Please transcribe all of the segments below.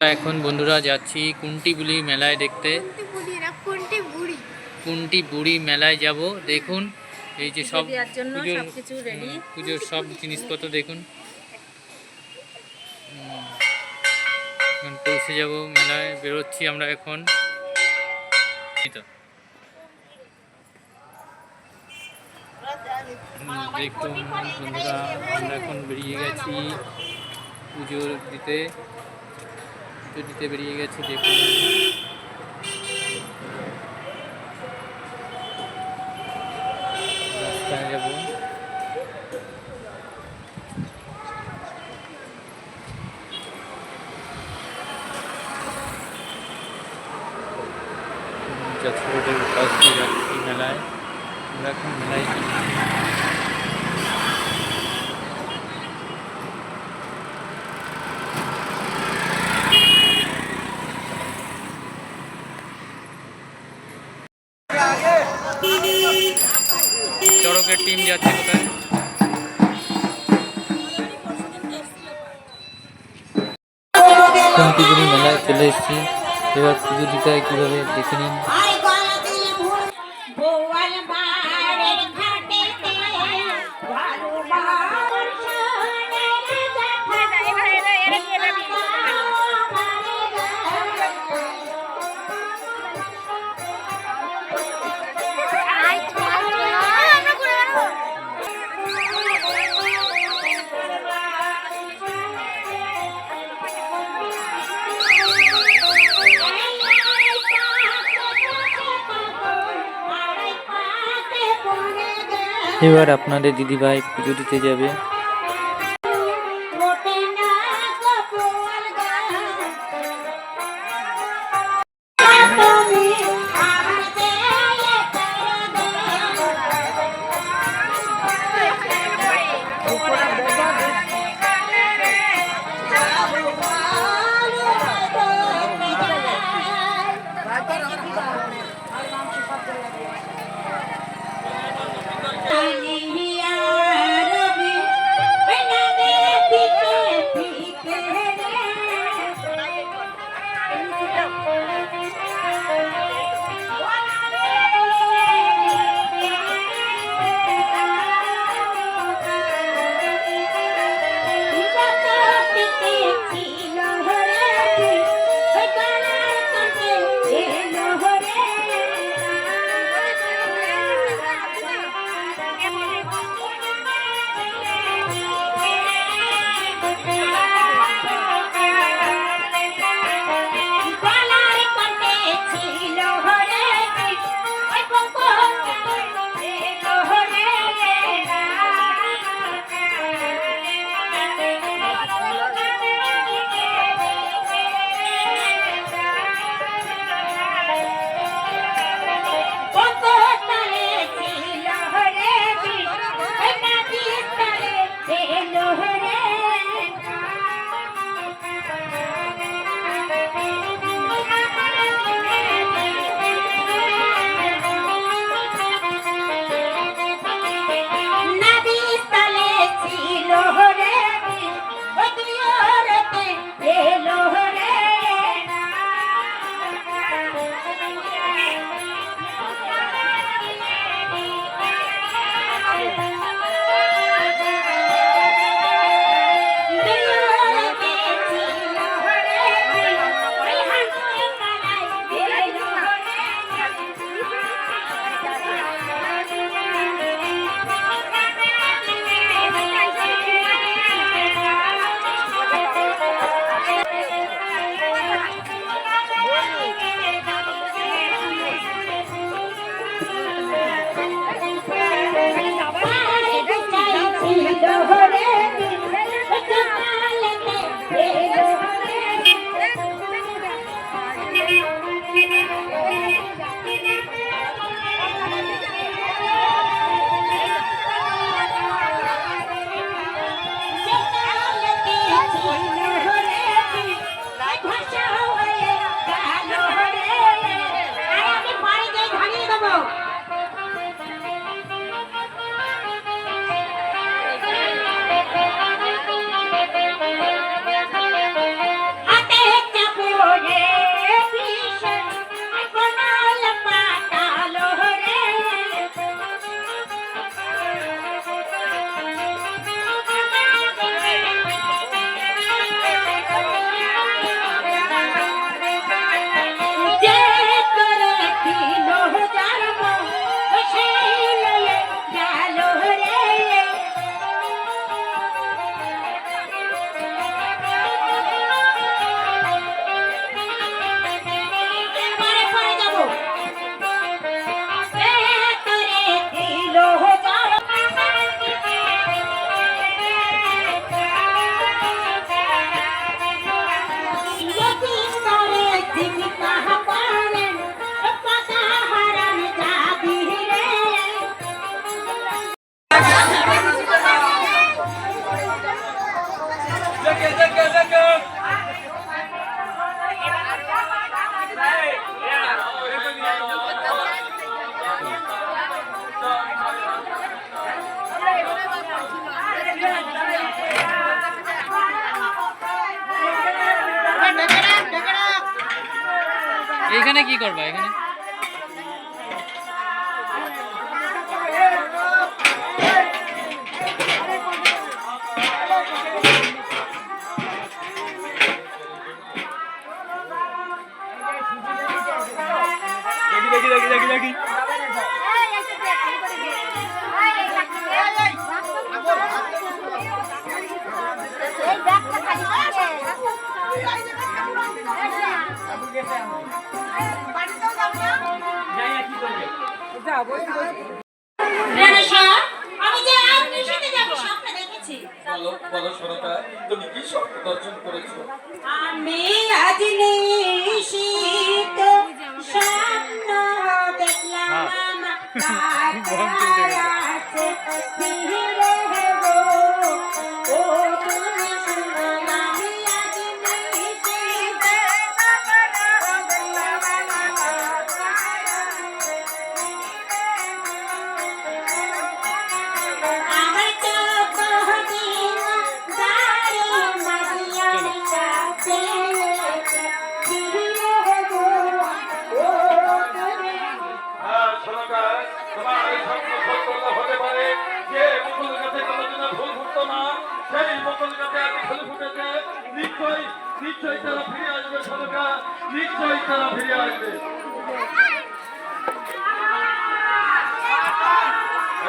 এখন বন্ধুরা যাচ্ছি কুন্টিবুলি মেলায় দেখতে। কুন্টি বুড়ি মেলায় যাব। দেখুন এই যে সব পুজোর সব জিনিসপত্র দেখুন। এখন পৌঁছে যাব মেলায়, বেরোচ্ছি আমরা এখন। দেখুন বন্ধুরা, আমরা এখন বেরিয়ে গেছি পুজো দিতে বেরিয়ে গেছি। দেখুন রাস্তায় যাব। যাত্রা রোডের পাশ দিয়ে যাচ্ছি মেলায়। আমরা এখন মেলায় চড়কের টিম যাচ্ছে কোথায়। কুন্টিবুড়ি মেলায় চলে এসেছি। এবার পুজো দিতে হয় কীভাবে দেখে নিন। এবার আপনাদের দিদিভাই পুজো দিতে যাবে। এইখানে কি করবা এখানে? তুমি কি স্বপ্ন দর্শন করেছো? আমি আজ নিশীত স্বপ্ন দেখলাম আছে ফিরে গো ও তুমি শুনো আমি আজ নিশীত স্বপ্ন দেখলাম আমার চোখ দিন দাঁড়ি মাঝিয়া সাথে ফিরে গো ও তুমি হ্যাঁ শোনাকা, তোমার এই স্বপ্ন সত্য হতে পারে। যে বকুল গাছে কোনোদিনও ফুল ফুটতো না, সেই বকুল গাছে আজ ফুল ফুটেছে। নিশ্চয়ই নিশ্চয়ই তারা ফিরে আসবে শোনাকা, নিশ্চয়ই তারা ফিরে আসবে।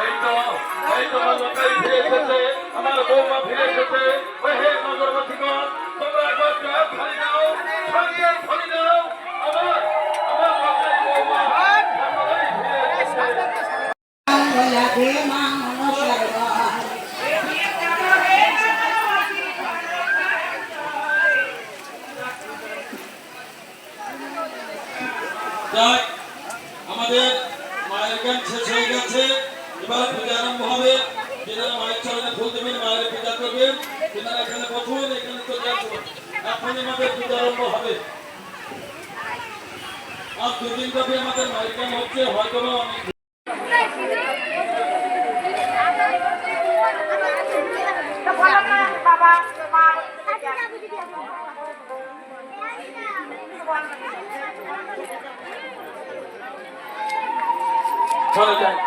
এই তো আমার লোকাই ফিরে এসেছে, আমার বৌমা ফিরে এসেছে। ওই হে নগরবাসীগণ, তোমরা একবার জয় ফলি দাও, সঙ্গে ফলি দাও। আমার লোকাই বৌমা সকলেই ফিরে এসেছে। লাগে মানুষ যাক, আমাদের মায়ের গান শেষ হয়ে গেছে। এবার পূজা আরম্ভ হবে। যেনারা মায়ের চরণে ফুল দেবেন, মায়ের পূজা করবেন, তেনারা এখানে বসুন, এখানে চলে আসুন। এখন আমাদের পূজা আরম্ভ হবে। আর দুদিন ব্যাপী আমাদের মায়ের গান হচ্ছে, হয়তো বা অনেক চলে যায়।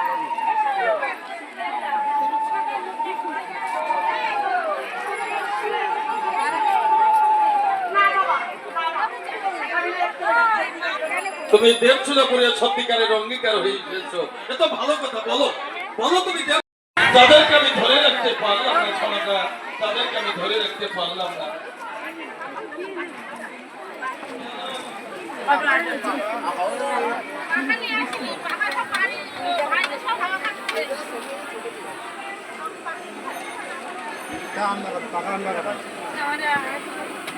তুমি দেবচুলা করে সত্যিকারের অঙ্গীকার হয়ে গেছো, এ তো ভালো কথা। বলো বলো তুমি যাদেরকে আমি ধরে রাখতে পারলাম না সোনাটা, তাদেরকে আমি ধরে রাখতে পারলাম না।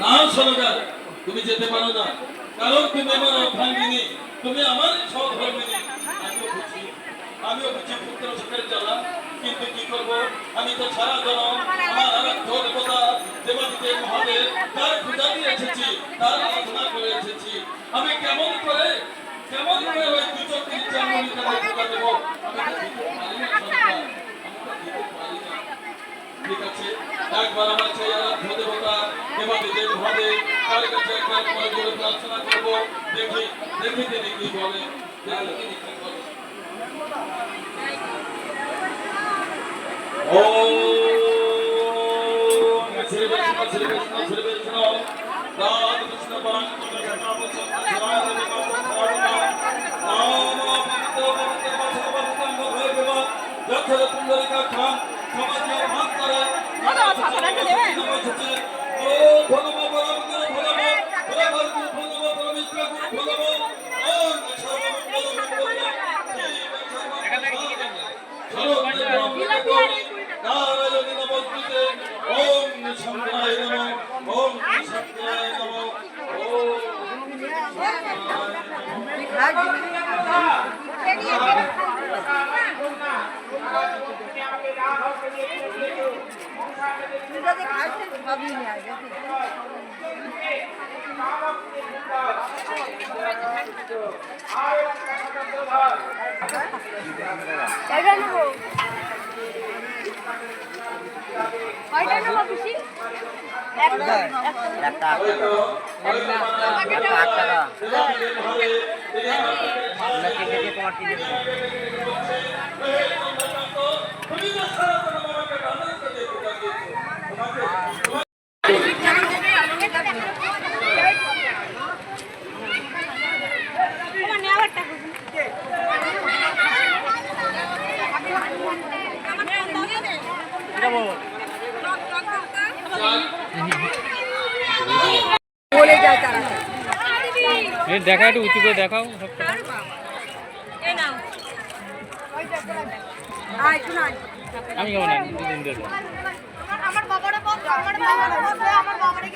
না সোনাটা, তুমি যেতে পারো না, কারণ তুমি আমার অর্ধাঙ্গিনী, তুমি আমার সহধর্মিনী। আমিও বুঝি পুত্র সুখের জ্বালা, কিন্তু কি করব, আমি তো সারা জনম আমার আরাধ্য দেবতা দেবাদিদেব মহাদেব তার পূজা দিয়ে এসেছি, তার আরাধনা করে এসেছি। আমি কেমন করে ওই দু চোখ তিন চামড়ি তাদের পূজা দেবো? আমি তো দিতে পারি না সন্তান, আমি তো দিতে পারি না। ঠিক আছে, একবার আমার সেই আরাধ্য দেবতা দেবাদিদেব মহাদেব তার কাছে একবার করে জোরে প্রার্থনা করবো। দেখি তিনি কি বলে, দেখি তিনি কি বলে। Ready? হয়তো তুমি তো সারাদিন আমাকে রান্না করে তোমাকে দেখা একটু উঁচু করে দেখাও সবটা। আমি কেমন দুদিন দেবো আমার বাবারে বল আমার বাবারে বল আমার বাবারে